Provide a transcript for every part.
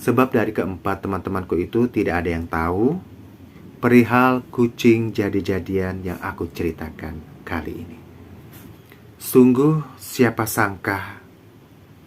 Sebab dari keempat teman-temanku itu tidak ada yang tahu perihal kucing jadi-jadian yang aku ceritakan kali ini. Sungguh siapa sangka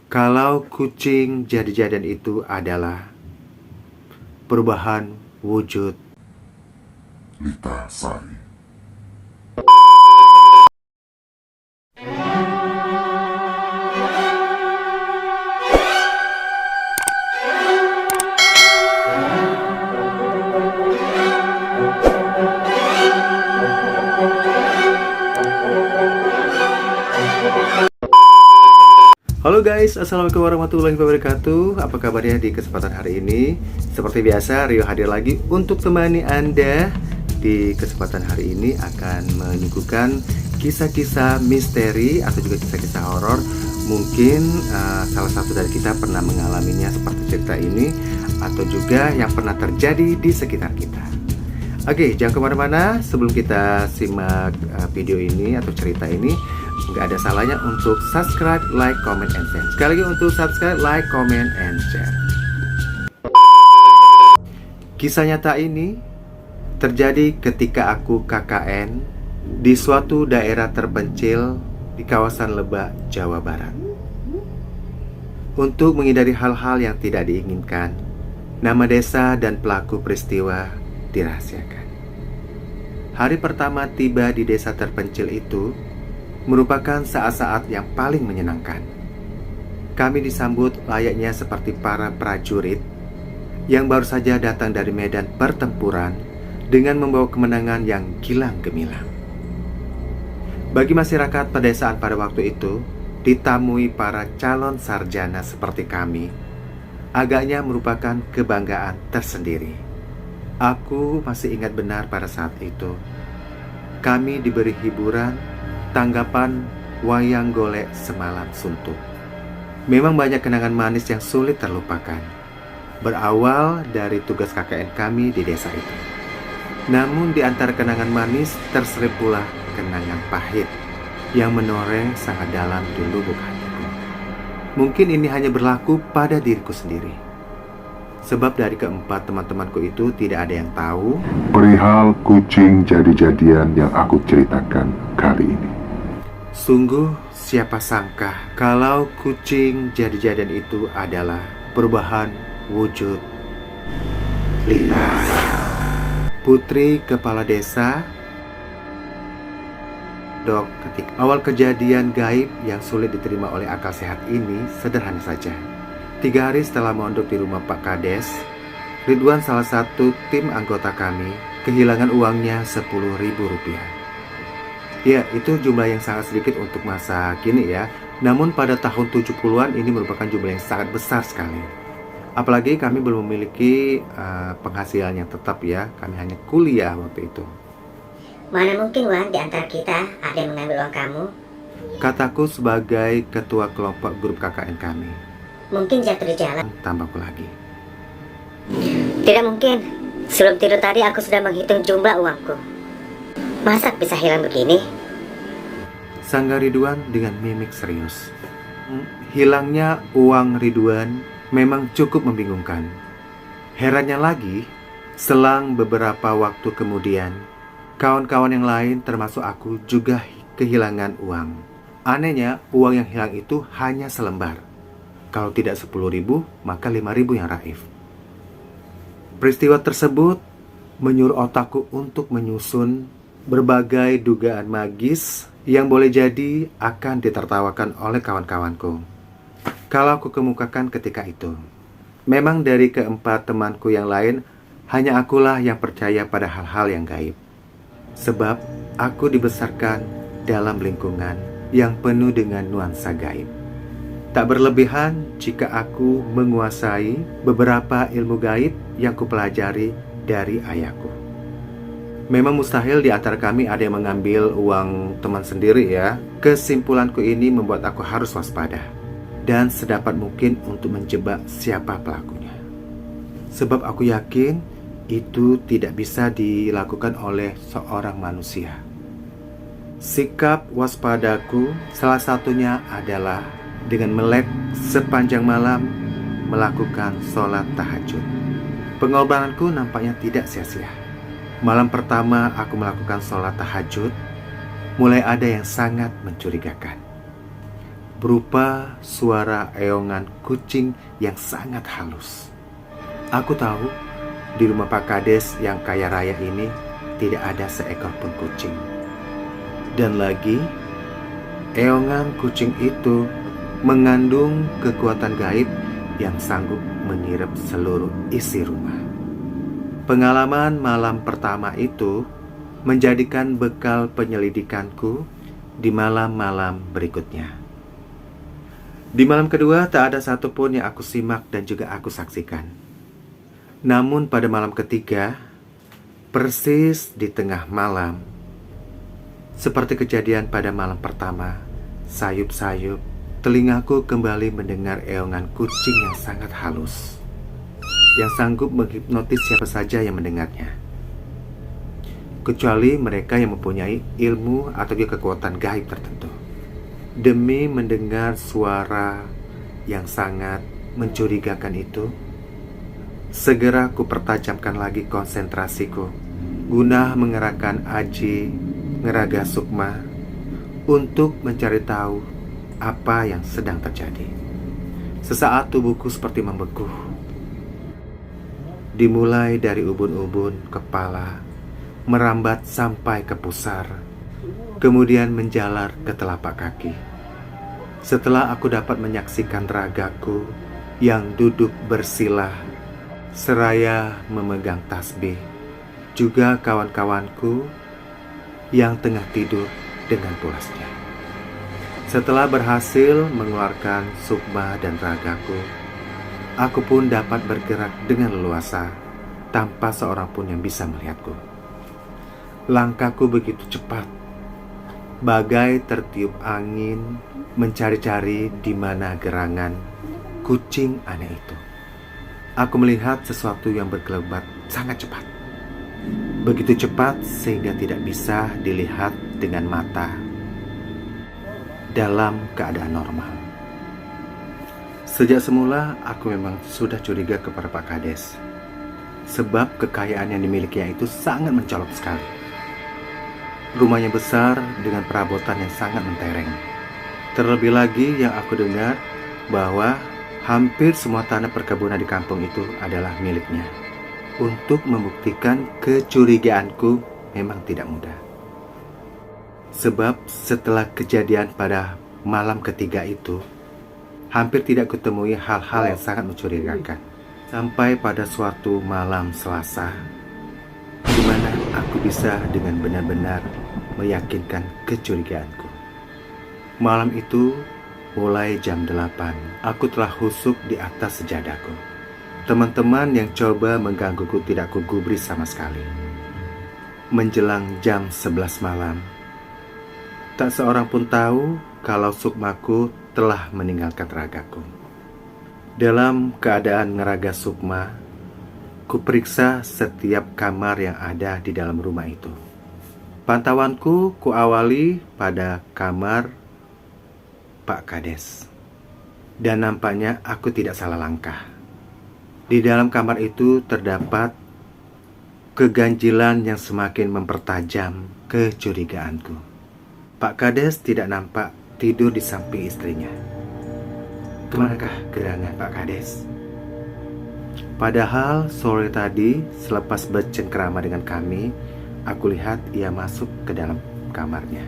kalau kucing jadi-jadian itu adalah perubahan wujud Lita Sari. Halo guys, assalamualaikum warahmatullahi wabarakatuh. Apa kabarnya di kesempatan hari ini? Seperti biasa, Rio hadir lagi untuk temani Anda. Di kesempatan hari ini akan menyuguhkan kisah-kisah misteri atau juga kisah-kisah horor. Mungkin salah satu dari kita pernah mengalaminya seperti cerita ini, atau juga yang pernah terjadi di sekitar kita. Oke, jangan kemana-mana. Sebelum kita simak video ini atau cerita ini, nggak ada salahnya untuk subscribe, like, comment, and share. Sekali lagi untuk subscribe, like, comment, and share. Kisah nyata ini terjadi ketika aku KKN di suatu daerah terpencil di kawasan Lebak, Jawa Barat. Untuk menghindari hal-hal yang tidak diinginkan, nama desa dan pelaku peristiwa dirahasiakan. Hari pertama tiba di desa terpencil itu merupakan saat-saat yang paling menyenangkan. Kami disambut layaknya seperti para prajurit yang baru saja datang dari medan pertempuran dengan membawa kemenangan yang gilang gemilang. Bagi masyarakat pedesaan pada waktu itu, ditamui para calon sarjana seperti kami, agaknya merupakan kebanggaan tersendiri. Aku masih ingat benar pada saat itu, kami diberi hiburan tanggapan wayang golek semalam suntuk. Memang banyak kenangan manis yang sulit terlupakan, berawal dari tugas KKN kami di desa itu. Namun di antara kenangan manis terselip pula kenangan pahit yang menoreh sangat dalam di lubuk hatiku. Mungkin ini hanya berlaku pada diriku sendiri, sebab dari keempat teman-temanku itu tidak ada yang tahu Perihal kucing jadi-jadian yang aku ceritakan kali ini. Sungguh siapa sangka kalau kucing jadi-jadian itu adalah perubahan wujud Lita, putri kepala desa. Ketika awal kejadian gaib yang sulit diterima oleh akal sehat ini sederhana saja. 3 hari setelah mondok di rumah Pak Kades, Ridwan, salah satu tim anggota kami, kehilangan uangnya Rp10.000. Ya, itu jumlah yang sangat sedikit untuk masa kini ya. Namun pada tahun 70-an ini merupakan jumlah yang sangat besar sekali. Apalagi kami belum memiliki penghasilan yang tetap ya. Kami hanya kuliah waktu itu. Mana mungkin, Wan, di antara kita ada yang mengambil uang kamu? Kataku sebagai ketua kelompok grup KKN kami. Mungkin jatuh di jalan. Tambahku lagi. Tidak mungkin. Sebelum tidur tadi aku sudah menghitung jumlah uangku. Masa bisa hilang begini? Sangga Ridwan dengan mimik serius. Hilangnya uang Ridwan memang cukup membingungkan. Herannya lagi, selang beberapa waktu kemudian, kawan-kawan yang lain termasuk aku juga kehilangan uang. Anehnya, uang yang hilang itu hanya selembar. Kalau tidak 10.000, maka 5.000 yang raif. Peristiwa tersebut menyuruh otakku untuk menyusun berbagai dugaan magis yang boleh jadi akan ditertawakan oleh kawan-kawanku kalau aku kemukakan ketika itu. Memang dari keempat temanku yang lain, hanya akulah yang percaya pada hal-hal yang gaib. Sebab aku dibesarkan dalam lingkungan yang penuh dengan nuansa gaib. Tak berlebihan jika aku menguasai beberapa ilmu gaib yang kupelajari dari ayahku. Memang mustahil di antara kami ada yang mengambil uang teman sendiri ya. Kesimpulanku ini membuat aku harus waspada dan sedapat mungkin untuk menjebak siapa pelakunya. Sebab aku yakin itu tidak bisa dilakukan oleh seorang manusia. Sikap waspadaku salah satunya adalah dengan melek sepanjang malam melakukan sholat tahajud. Pengorbananku nampaknya tidak sia-sia. Malam pertama aku melakukan sholat tahajud, mulai ada yang sangat mencurigakan, berupa suara eongan kucing yang sangat halus. Aku tahu di rumah Pak Kades yang kaya raya ini tidak ada seekor pun kucing. Dan lagi, eongan kucing itu mengandung kekuatan gaib yang sanggup menyirap seluruh isi rumah. Pengalaman malam pertama itu menjadikan bekal penyelidikanku di malam-malam berikutnya. Di malam kedua tak ada satupun yang aku simak dan juga aku saksikan. Namun pada malam ketiga, persis di tengah malam, seperti kejadian pada malam pertama, sayup-sayup telingaku kembali mendengar eongan kucing yang sangat halus, yang sanggup menghipnotis siapa saja yang mendengarnya, kecuali mereka yang mempunyai ilmu atau kekuatan gaib tertentu. Demi mendengar suara yang sangat mencurigakan itu, segera ku pertajamkan lagi konsentrasiku guna mengerahkan Aji Ngeraga Sukma untuk mencari tahu apa yang sedang terjadi. Sesaat tubuhku seperti membeku. Dimulai dari ubun-ubun kepala, merambat sampai ke pusar, kemudian menjalar ke telapak kaki. Setelah aku dapat menyaksikan ragaku yang duduk bersilah seraya memegang tasbih, juga kawan-kawanku yang tengah tidur dengan pulasnya. Setelah berhasil mengeluarkan sukma dan ragaku, aku pun dapat bergerak dengan leluasa tanpa seorang pun yang bisa melihatku. Langkahku begitu cepat, bagai tertiup angin mencari-cari di mana gerangan kucing aneh itu. Aku melihat sesuatu yang berkelebat sangat cepat. Begitu cepat sehingga tidak bisa dilihat dengan mata dalam keadaan normal. Sejak semula aku memang sudah curiga kepada Pak Kades, sebab kekayaan yang dimilikinya itu sangat mencolok sekali. Rumahnya besar dengan perabotan yang sangat mentereng. Terlebih lagi yang aku dengar bahwa hampir semua tanah perkebunan di kampung itu adalah miliknya. Untuk membuktikan kecurigaanku memang tidak mudah. Sebab setelah kejadian pada malam ketiga itu, hampir tidak kutemui hal-hal yang sangat mencurigakan. Sampai pada suatu malam Selasa, di mana aku bisa dengan benar-benar meyakinkan kecurigaanku. Malam itu, mulai jam 8, aku telah husuk di atas sejadahku. Teman-teman yang coba menggangguku tidak kugubris sama sekali. Menjelang jam 11 malam, tak seorang pun tahu kalau sukmaku telah meninggalkan ragaku. Dalam keadaan ngeraga sukma, kuperiksa setiap kamar yang ada di dalam rumah itu. Pantauanku kuawali pada kamar Pak Kades. Dan nampaknya aku tidak salah langkah. Di dalam kamar itu terdapat keganjilan yang semakin mempertajam kecurigaanku. Pak Kades tidak nampak tidur di samping istrinya. Kemanakah gerangan Pak Kades? Padahal sore tadi selepas bercengkrama dengan kami, aku lihat ia masuk ke dalam kamarnya.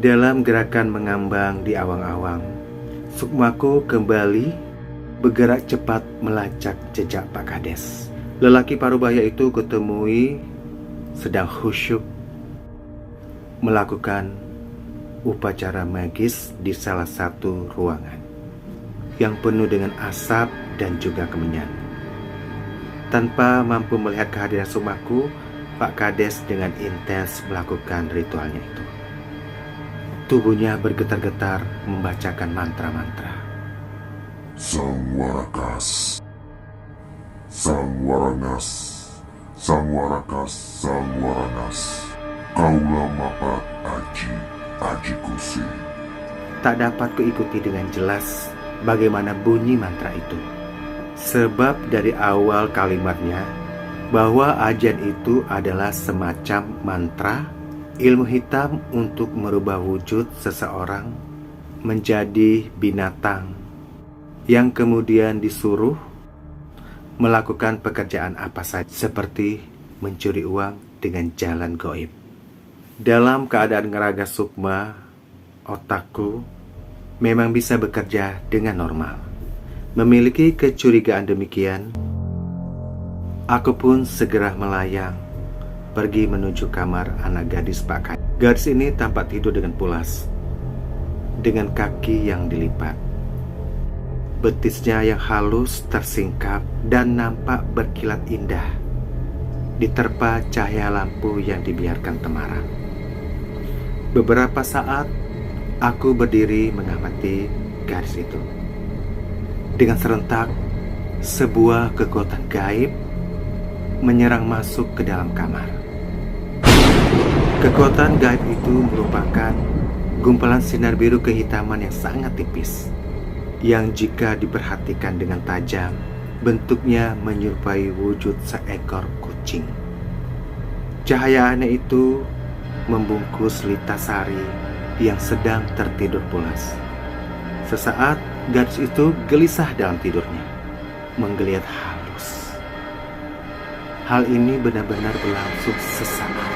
Dalam gerakan mengambang di awang-awang, sukmaku kembali bergerak cepat melacak jejak Pak Kades. Lelaki parubaya itu kutemui sedang khusyuk melakukan upacara magis di salah satu ruangan yang penuh dengan asap dan juga kemenyan. Tanpa mampu melihat kehadiran sukmaku, Pak Kades dengan intens melakukan ritualnya itu. Tubuhnya bergetar-getar membacakan mantra-mantra. Sang Warakas, Sang Warangas, Sang Warakas, Sang Warangas, Kaulah mapat Aji Kusi. Tak dapat kuikuti dengan jelas bagaimana bunyi mantra itu. Sebab dari awal kalimatnya bahwa ajian itu adalah semacam mantra, ilmu hitam untuk merubah wujud seseorang menjadi binatang yang kemudian disuruh melakukan pekerjaan apa saja seperti mencuri uang dengan jalan gaib. Dalam keadaan ngeraga sukma, otakku memang bisa bekerja dengan normal. Memiliki kecurigaan demikian, aku pun segera melayang pergi menuju kamar anak gadis Pak Kades. Gadis ini tampak tidur dengan pulas, dengan kaki yang dilipat. Betisnya yang halus tersingkap dan nampak berkilat indah, diterpa cahaya lampu yang dibiarkan temaram. Beberapa saat, aku berdiri mengamati gadis itu. Dengan serentak, sebuah kekuatan gaib menyerang masuk ke dalam kamar. Kekuatan gaib itu merupakan gumpalan sinar biru kehitaman yang sangat tipis, yang jika diperhatikan dengan tajam, bentuknya menyerupai wujud seekor kucing. Cahaya aneh itu membungkus Lita Sari yang sedang tertidur pulas. Sesaat, gadis itu gelisah dalam tidurnya, menggeliat halus. Hal ini benar-benar berlangsung sesaat.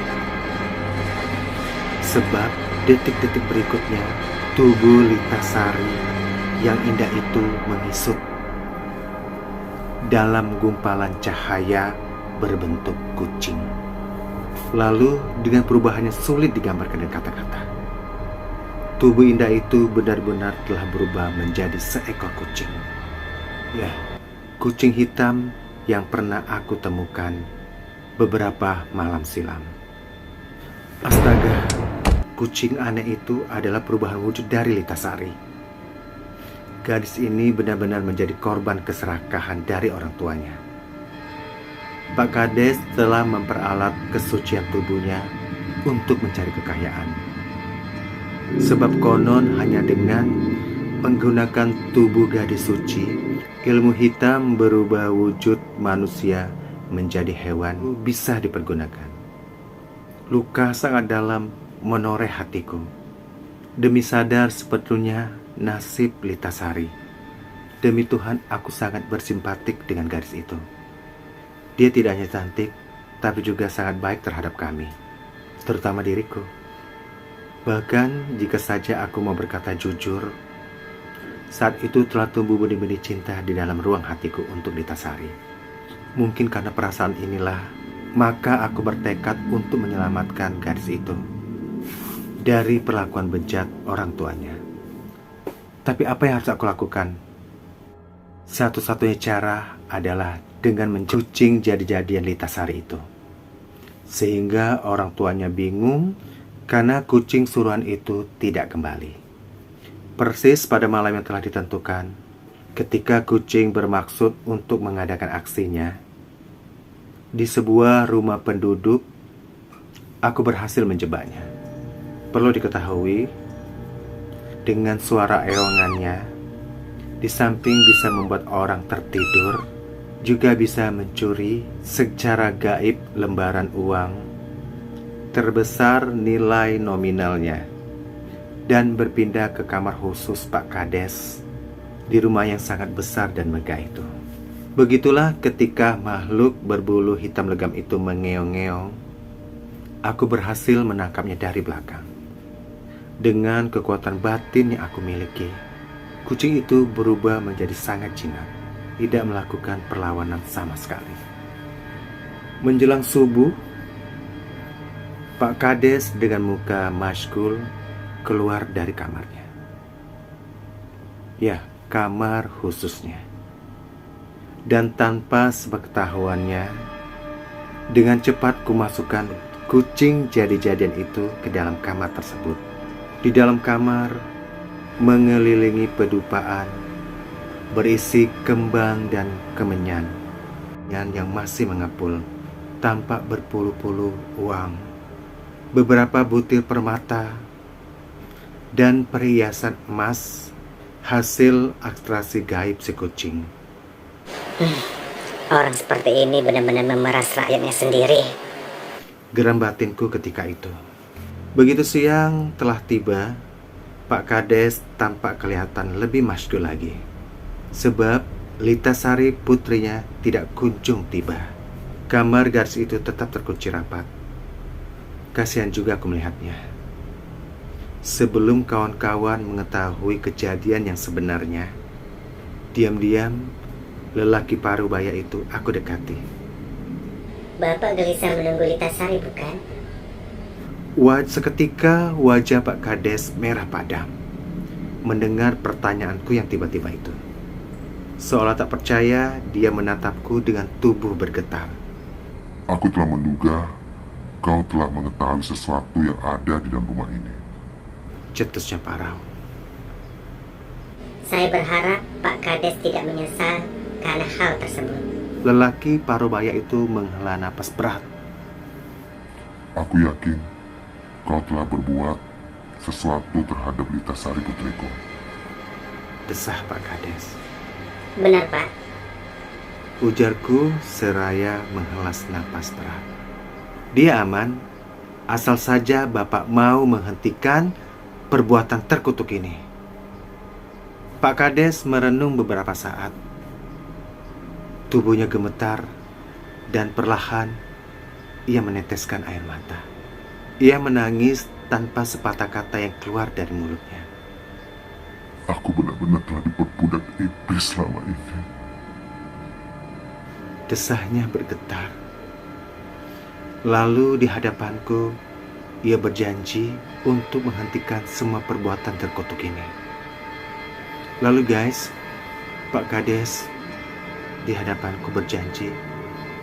Sebab detik-detik berikutnya, tubuh Lita Sari yang indah itu mengisut dalam gumpalan cahaya berbentuk kucing. Lalu dengan perubahannya sulit digambarkan dengan kata-kata, tubuh indah itu benar-benar telah berubah menjadi seekor kucing. Ya, kucing hitam yang pernah aku temukan beberapa malam silam. Astaga, kucing aneh itu adalah perubahan wujud dari Lita Sari. Gadis ini benar-benar menjadi korban keserakahan dari orang tuanya. Pak Kades telah memperalat kesucian tubuhnya untuk mencari kekayaan. Sebab konon hanya dengan menggunakan tubuh gadis suci, ilmu hitam berubah wujud manusia menjadi hewan bisa dipergunakan. Luka sangat dalam menoreh hatiku. Demi sadar sebetulnya nasib Lita Sari. Demi Tuhan, aku sangat bersimpatik dengan gadis itu. Dia tidak hanya cantik, tapi juga sangat baik terhadap kami, terutama diriku. Bahkan jika saja aku mau berkata jujur, saat itu telah tumbuh benih-benih cinta di dalam ruang hatiku untuk Lita Sari. Mungkin karena perasaan inilah, maka aku bertekad untuk menyelamatkan gadis itu dari perlakuan bejat orang tuanya. Tapi apa yang harus aku lakukan? Satu-satunya cara adalah dengan mencucing jadi-jadian Lita Sari itu, sehingga orang tuanya bingung karena kucing suruhan itu tidak kembali. Persis pada malam yang telah ditentukan, ketika kucing bermaksud untuk mengadakan aksinya di sebuah rumah penduduk, aku berhasil menjebaknya. Perlu diketahui, dengan suara eongannya, di samping bisa membuat orang tertidur, juga bisa mencuri secara gaib lembaran uang terbesar nilai nominalnya dan berpindah ke kamar khusus Pak Kades di rumah yang sangat besar dan megah itu. Begitulah ketika makhluk berbulu hitam legam itu mengeong-ngeong, aku berhasil menangkapnya dari belakang. Dengan kekuatan batin yang aku miliki, kucing itu berubah menjadi sangat jinak, tidak melakukan perlawanan sama sekali. Menjelang subuh, Pak Kades dengan muka masyghul keluar dari kamarnya. Ya, kamar khususnya. Dan tanpa sepengetahuannya, dengan cepat kumasukkan kucing jadi-jadian itu ke dalam kamar tersebut. Di dalam kamar, mengelilingi pedupaan, berisi kembang dan kemenyan yang masih mengepul, tampak berpuluh-puluh uang, beberapa butir permata, dan perhiasan emas hasil ekstraksi gaib si kucing. Orang seperti ini benar-benar memeras rakyatnya sendiri. Geram batinku ketika itu. Begitu siang telah tiba, Pak Kades tampak kelihatan lebih masyhur lagi. Sebab Litasari putrinya tidak kunjung tiba. Kamar gadis itu tetap terkunci rapat. Kasihan juga aku melihatnya. Sebelum kawan-kawan mengetahui kejadian yang sebenarnya, diam-diam lelaki parubaya itu aku dekati. Bapak gelisah menunggu Litasari, bukan? Seketika wajah Pak Kades merah padam mendengar pertanyaanku yang tiba-tiba itu. Seolah tak percaya, dia menatapku dengan tubuh bergetar. Aku telah menduga kau telah mengetahui sesuatu yang ada di dalam rumah ini. Cetusnya Parau. Saya berharap Pak Kades tidak menyesal karena hal tersebut. Lelaki parubaya itu menghela napas berat. Aku yakin kau telah berbuat sesuatu terhadap Litasari putriku. Desah Pak Kades. Benar, Pak. Ujarku seraya menghela napas berat. Dia aman, asal saja Bapak mau menghentikan perbuatan terkutuk ini. Pak Kades merenung beberapa saat. Tubuhnya gemetar dan perlahan ia meneteskan air mata. Ia menangis tanpa sepatah kata yang keluar dari mulutnya. Aku benar-benar telah diperbudak iblis selama ini. Desahnya bergetar. Lalu di hadapanku, ia berjanji untuk menghentikan semua perbuatan terkutuk ini. Lalu guys, Pak Kades di hadapanku berjanji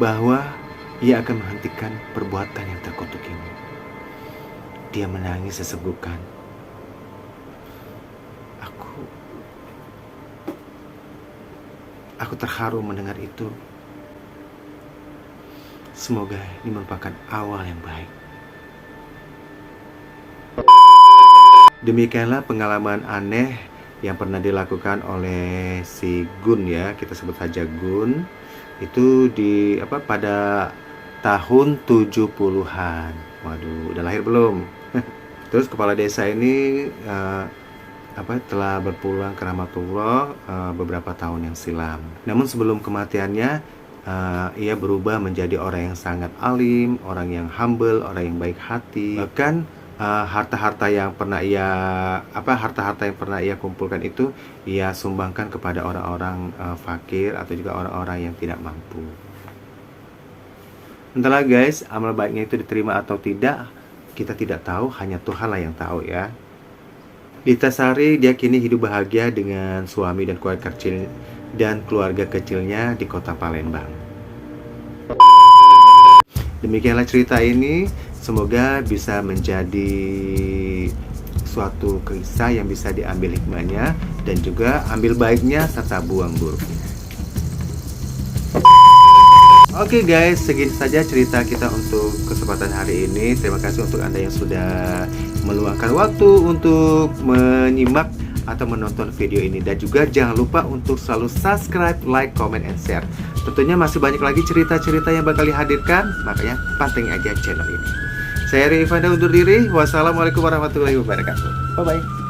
bahwa ia akan menghentikan perbuatan yang terkutuk ini. Dia menangis sesenggukan. Aku terharu mendengar itu. Semoga ini merupakan awal yang baik. Demikianlah pengalaman aneh yang pernah dilakukan oleh si Gun ya, kita sebut saja Gun. Itu pada tahun 70-an. Waduh, udah lahir belum? Terus kepala desa ini telah berpulang ke rahmatullah beberapa tahun yang silam. Namun sebelum kematiannya, ia berubah menjadi orang yang sangat alim, orang yang humble, orang yang baik hati. Bahkan harta-harta yang pernah ia kumpulkan itu ia sumbangkan kepada orang-orang fakir atau juga orang-orang yang tidak mampu. Entahlah guys, amal baiknya itu diterima atau tidak, kita tidak tahu, hanya Tuhanlah yang tahu ya. Litasari diakini hidup bahagia dengan suami dan keluarga kecilnya di kota Palembang. Demikianlah cerita ini, semoga bisa menjadi suatu kisah yang bisa diambil hikmahnya dan juga ambil baiknya serta buang buruknya. Oke guys, segini saja cerita kita untuk kesempatan hari ini. Terima kasih untuk Anda yang sudah meluangkan waktu untuk menyimak atau menonton video ini. Dan juga jangan lupa untuk selalu subscribe, like, comment, and share. Tentunya masih banyak lagi cerita-cerita yang bakal dihadirkan, makanya pantengin aja channel ini. Saya Ri Ivanda undur diri. Wassalamualaikum warahmatullahi wabarakatuh. Bye-bye.